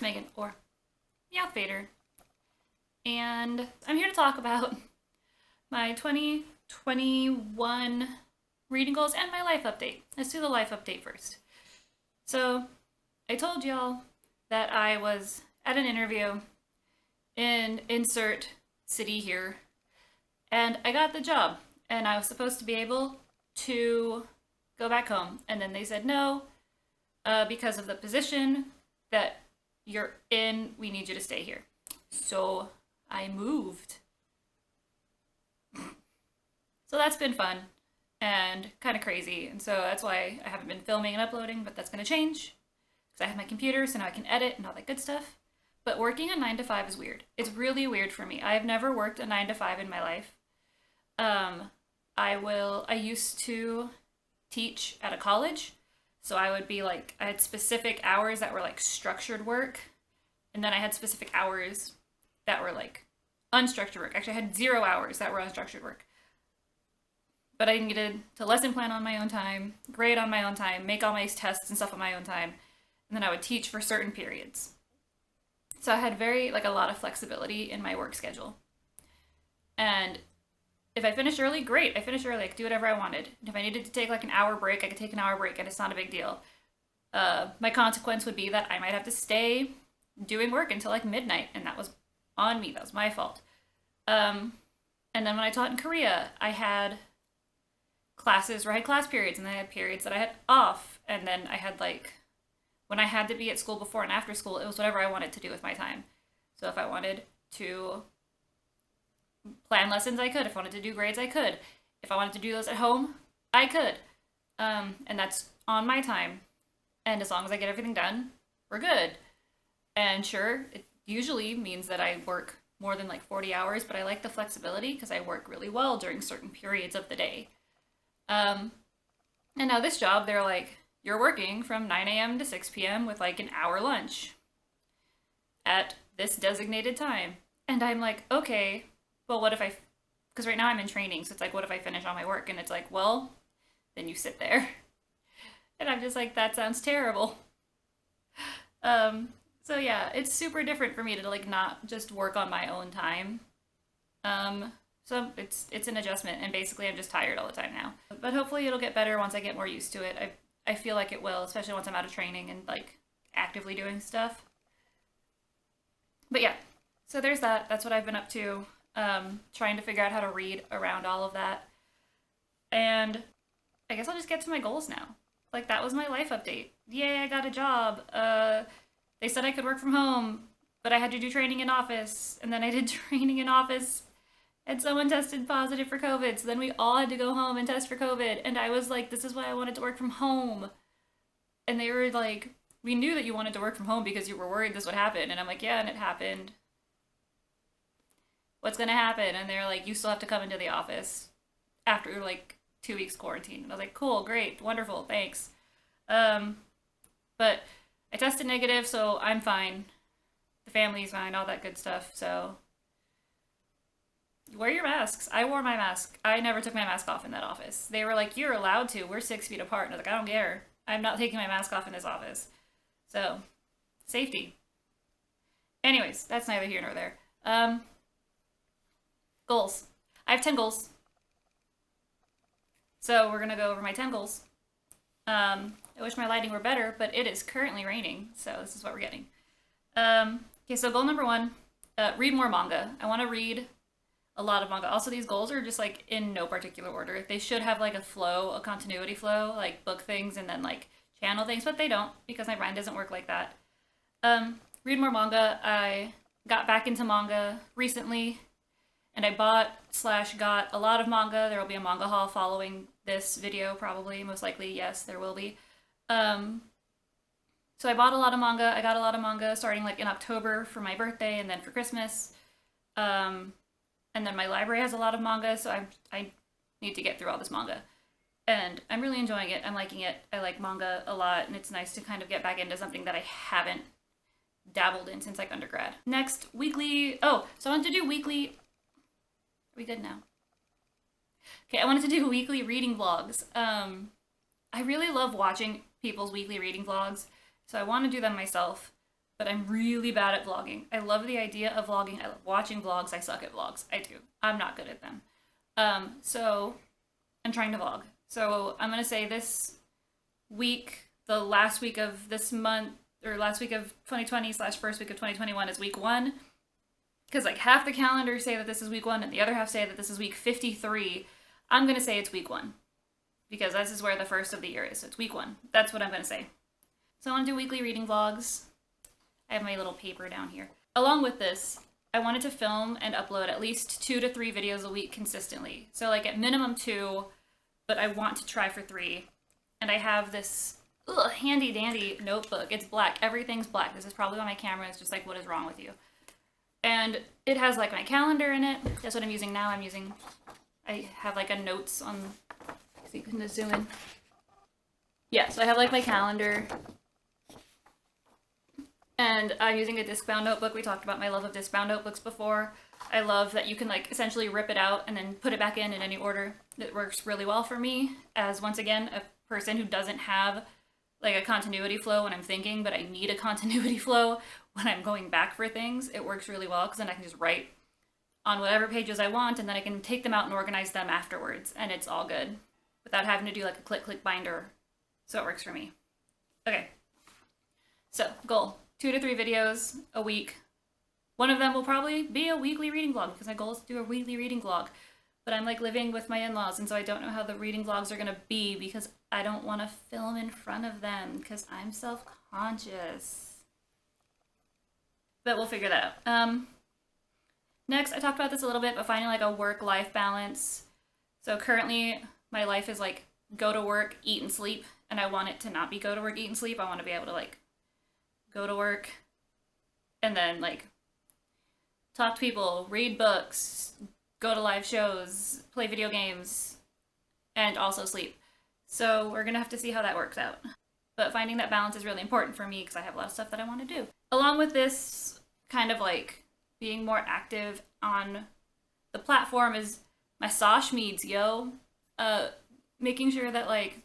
Megan, or themeowthvader, and I'm here to talk about my 2021 reading goals and my life update. Let's do the life update first. So, I told y'all that I was at an interview in insert city here, and I got the job, and I was supposed to be able to go back home, and then they said no, because of the position that you're in, we need you to stay here. So I moved. So that's been fun and kind of crazy, and so that's why I haven't been filming and uploading, but that's going to change because I have my computer, so now I can edit and all that good stuff. But working a 9 to 5 is weird. It's really weird for me. I've never worked a 9 to 5 in my life. I used to teach at a college, so I would be like, I had specific hours that were like structured work, and then I had specific hours that were like unstructured work. Actually, I had 0 hours that were unstructured work. But I needed to lesson plan on my own time, grade on my own time, make all my tests and stuff on my own time, and then I would teach for certain periods. So I had a lot of flexibility in my work schedule. And if I finished early, great. I finished early. I could do whatever I wanted. And if I needed to take like an hour break, I could take an hour break, and it's not a big deal. My consequence would be that I might have to stay doing work until like midnight, and that was on me. That was my fault. And then when I taught in Korea, I had classes where I had class periods, and then I had periods that I had off, and then I had like, when I had to be at school before and after school, it was whatever I wanted to do with my time. So if I wanted to plan lessons, I could. If I wanted to do grades, I could. If I wanted to do those at home, I could. And that's on my time. And as long as I get everything done, we're good. And sure, it usually means that I work more than like 40 hours, but I like the flexibility because I work really well during certain periods of the day. And now this job, they're like, you're working from 9 a.m. to 6 p.m. with like an hour lunch at this designated time. And I'm like, okay, well, what if because right now I'm in training, so it's like, what if I finish all my work? And it's like, well, then you sit there. And I'm just like, that sounds terrible. So yeah, it's super different for me to like not just work on my own time. So it's an adjustment, and basically I'm just tired all the time now. But hopefully it'll get better once I get more used to it. I feel like it will, especially once I'm out of training and like actively doing stuff. But yeah, so there's that. That's what I've been up to, trying to figure out how to read around all of that. And I guess I'll just get to my goals now. Like, that was my life update. Yay, I got a job. They said I could work from home, but I had to do training in office. And then I did training in office, and someone tested positive for COVID. So then we all had to go home and test for COVID. And I was like, this is why I wanted to work from home. And they were like, we knew that you wanted to work from home because you were worried this would happen. And I'm like, yeah, and it happened. What's going to happen? And they're like, you still have to come into the office after like 2 weeks quarantine. And I was like, cool, great, wonderful, thanks. But I tested negative, so I'm fine. The family's fine, all that good stuff. So wear your masks. I wore my mask. I never took my mask off in that office. They were like, you're allowed to. We're 6 feet apart. And I was like, I don't care. I'm not taking my mask off in this office. So, safety. Anyways, that's neither here nor there. Goals. I have 10 goals. So we're going to go over my 10 goals. I wish my lighting were better, but it is currently raining, so this is what we're getting. Okay, so goal number 1, read more manga. I want to read a lot of manga. Also, these goals are just like in no particular order. They should have like a flow, a continuity flow, like book things and then like channel things, but they don't because my brain doesn't work like that. Read more manga. I got back into manga recently, and I got a lot of manga. There will be a manga haul following this video, probably, most likely, yes, there will be. So I bought a lot of manga. I got a lot of manga starting like in October for my birthday and then for Christmas. And then my library has a lot of manga, so I need to get through all this manga. And I'm really enjoying it. I'm liking it. I like manga a lot, and it's nice to kind of get back into something that I haven't dabbled in since like undergrad. Next, weekly, so I wanted to do weekly, are we good now? Okay, I wanted to do weekly reading vlogs. I really love watching people's weekly reading vlogs, so I want to do them myself. but I'm really bad at vlogging. I love the idea of vlogging. I love watching vlogs. I suck at vlogs. I do. I'm not good at them. So I'm trying to vlog. So I'm going to say this week, the last week of this month, or last week of 2020 / first week of 2021 is week 1. Because like half the calendars say that this is week 1 and the other half say that this is week 53. I'm going to say it's week 1. Because this is where the first of the year is. So it's week 1. That's what I'm going to say. So I want to do weekly reading vlogs. I have my little paper down here. Along with this, I wanted to film and upload at least 2 to 3 videos a week consistently. So like at minimum 2, but I want to try for 3. And I have this handy dandy notebook. It's black. Everything's black. This is probably why my camera is just like, what is wrong with you? And it has like my calendar in it. That's what I'm using now. I have like a notes on, so you can just zoom in. Yeah, so I have like my calendar. And I'm using a disc-bound notebook. We talked about my love of disc-bound notebooks before. I love that you can like essentially rip it out and then put it back in any order. It works really well for me as, once again, a person who doesn't have like a continuity flow when I'm thinking, but I need a continuity flow when I'm going back for things. It works really well because then I can just write on whatever pages I want and then I can take them out and organize them afterwards, and it's all good without having to do like a click binder. So it works for me. Okay, so goal. 2 to 3 videos a week. One of them will probably be a weekly reading vlog because my goal is to do a weekly reading vlog. But I'm like living with my in-laws, and so I don't know how the reading vlogs are going to be because I don't want to film in front of them because I'm self-conscious. But we'll figure that out. Next, I talked about this a little bit, but finding like a work-life balance. So currently my life is like go to work, eat and sleep, and I want it to not be go to work, eat and sleep. I want to be able to like go to work and then like talk to people, read books, go to live shows, play video games, and also sleep. So we're gonna have to see how that works out. But finding that balance is really important for me because I have a lot of stuff that I want to do. Along with this, kind of like being more active on the platform is my social medias, yo. Making sure that like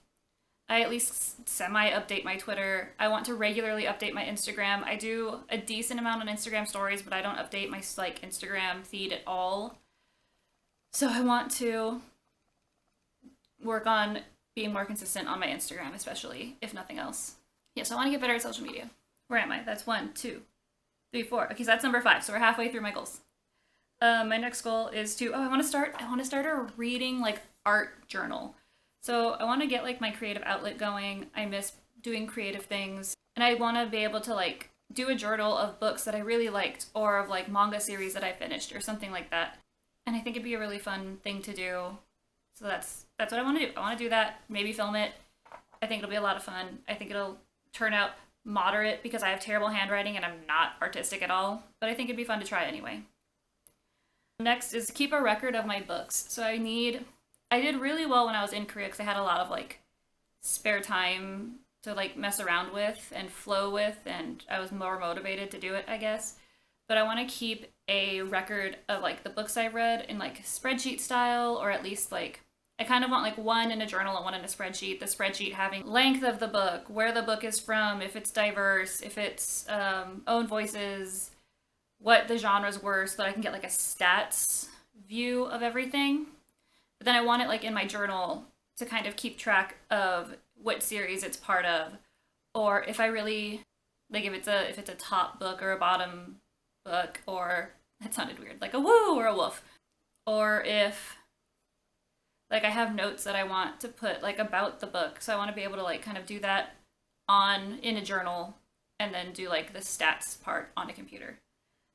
I at least semi-update my Twitter. I want to regularly update my Instagram. I do a decent amount on Instagram stories, but I don't update my like Instagram feed at all. So I want to work on being more consistent on my Instagram, especially, if nothing else. Yes, I want to get better at social media. Where am I? That's 1, 2, 3, 4. Okay, so that's number 5. So we're halfway through my goals. My next goal is to, I want to start a reading like art journal. So I want to get like my creative outlet going. I miss doing creative things. And I want to be able to like do a journal of books that I really liked or of like manga series that I finished or something like that. And I think it'd be a really fun thing to do. So that's what I want to do. I want to do that, maybe film it. I think it'll be a lot of fun. I think it'll turn out moderate because I have terrible handwriting and I'm not artistic at all. But I think it'd be fun to try anyway. Next is keep a record of my books. So I did really well when I was in Korea because I had a lot of like spare time to like mess around with and flow with, and I was more motivated to do it, I guess. But I want to keep a record of like the books I read in like spreadsheet style, or at least like I kind of want like one in a journal and one in a spreadsheet. The spreadsheet having length of the book, where the book is from, if it's diverse, if it's own voices, what the genres were, so that I can get like a stats view of everything. But then I want it like in my journal to kind of keep track of what series it's part of, or if I really like if it's a top book or a bottom book, or that sounded weird, like a woo or a woof, or if like I have notes that I want to put like about the book, so I want to be able to like kind of do that in a journal and then do like the stats part on a computer.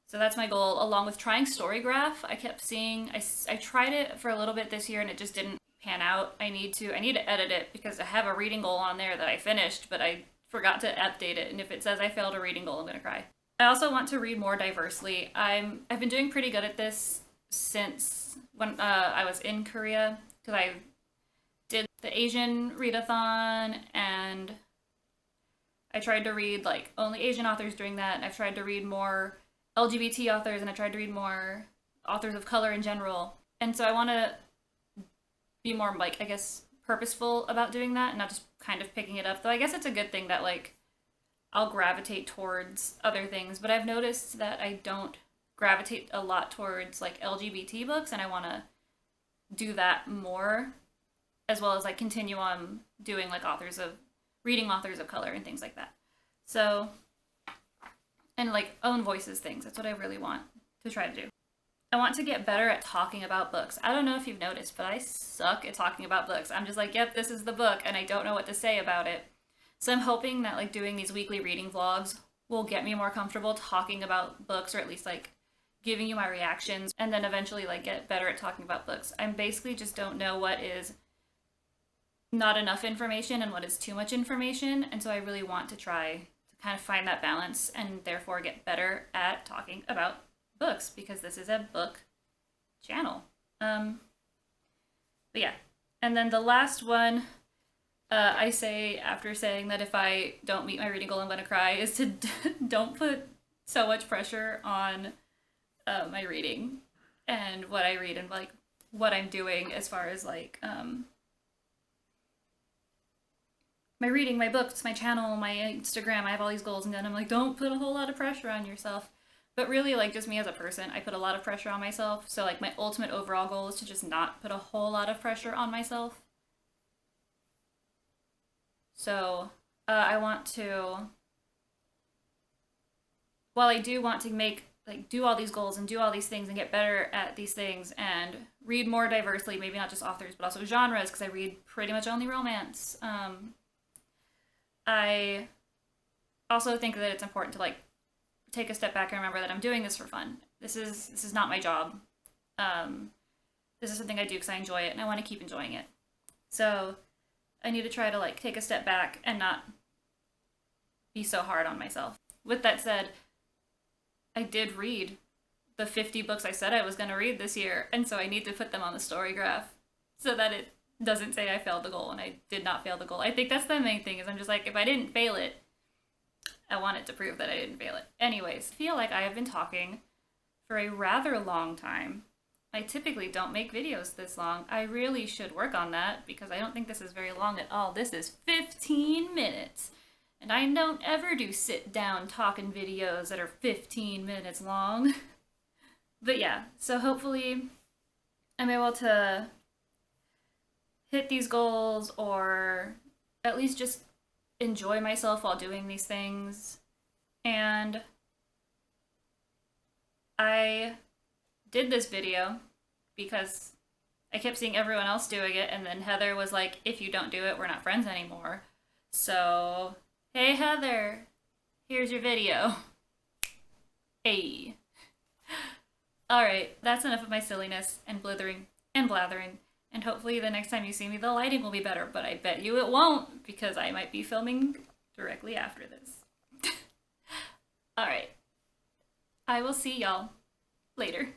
So that's my goal, along with trying Storygraph. I kept seeing, I tried it for a little bit this year and it just didn't pan out. I need to edit it because I have a reading goal on there that I finished, but I forgot to update it. And if it says I failed a reading goal, I'm gonna cry. I also want to read more diversely. I've been doing pretty good at this since when I was in Korea, because I did the Asian readathon and I tried to read like only Asian authors during that, and I've tried to read more LGBT authors, and I tried to read more authors of color in general. And so I want to be more like, I guess, purposeful about doing that and not just kind of picking it up. Though I guess it's a good thing that like I'll gravitate towards other things, but I've noticed that I don't gravitate a lot towards like LGBT books, and I want to do that more, as well as like continue on doing like reading authors of color and things like that. So, and like own voices things. That's what I really want to try to do. I want to get better at talking about books. I don't know if you've noticed, but I suck at talking about books. I'm just like, yep, this is the book, and I don't know what to say about it. So I'm hoping that like doing these weekly reading vlogs will get me more comfortable talking about books, or at least like giving you my reactions, and then eventually like get better at talking about books. I basically just don't know what is not enough information and what is too much information, and so I really want to try to kind of find that balance and therefore get better at talking about books, because this is a book channel. But yeah, and then the last one I say after saying that if I don't meet my reading goal I'm gonna cry is to don't put so much pressure on my reading and what I read and like what I'm doing as far as like my reading, my books, my channel, my Instagram. I have all these goals, and then I'm like, don't put a whole lot of pressure on yourself. But really, like, just me as a person, I put a lot of pressure on myself. So like my ultimate overall goal is to just not put a whole lot of pressure on myself. So I want to, while I do want to do all these goals and do all these things and get better at these things and read more diversely, maybe not just authors, but also genres, because I read pretty much only romance. I also think that it's important to like take a step back and remember that I'm doing this for fun. This is not my job. This is something I do because I enjoy it and I want to keep enjoying it. So I need to try to like take a step back and not be so hard on myself. With that said, I did read the 50 books I said I was going to read this year, and so I need to put them on the story graph so that it doesn't say I failed the goal, and I did not fail the goal. I think that's the main thing, is I'm just like, if I didn't fail it, I want it to prove that I didn't fail it. Anyways, I feel like I have been talking for a rather long time. I typically don't make videos this long. I really should work on that, because I don't think this is very long at all. This is 15 minutes. And I don't ever do sit-down talking videos that are 15 minutes long. But yeah, so hopefully I'm able to hit these goals, or at least just enjoy myself while doing these things. And I did this video because I kept seeing everyone else doing it, and then Heather was like, if you don't do it, we're not friends anymore. So, hey Heather, here's your video. Hey. Alright, that's enough of my silliness and blithering and blathering. And hopefully the next time you see me, the lighting will be better, but I bet you it won't, because I might be filming directly after this. Alright. I will see y'all later.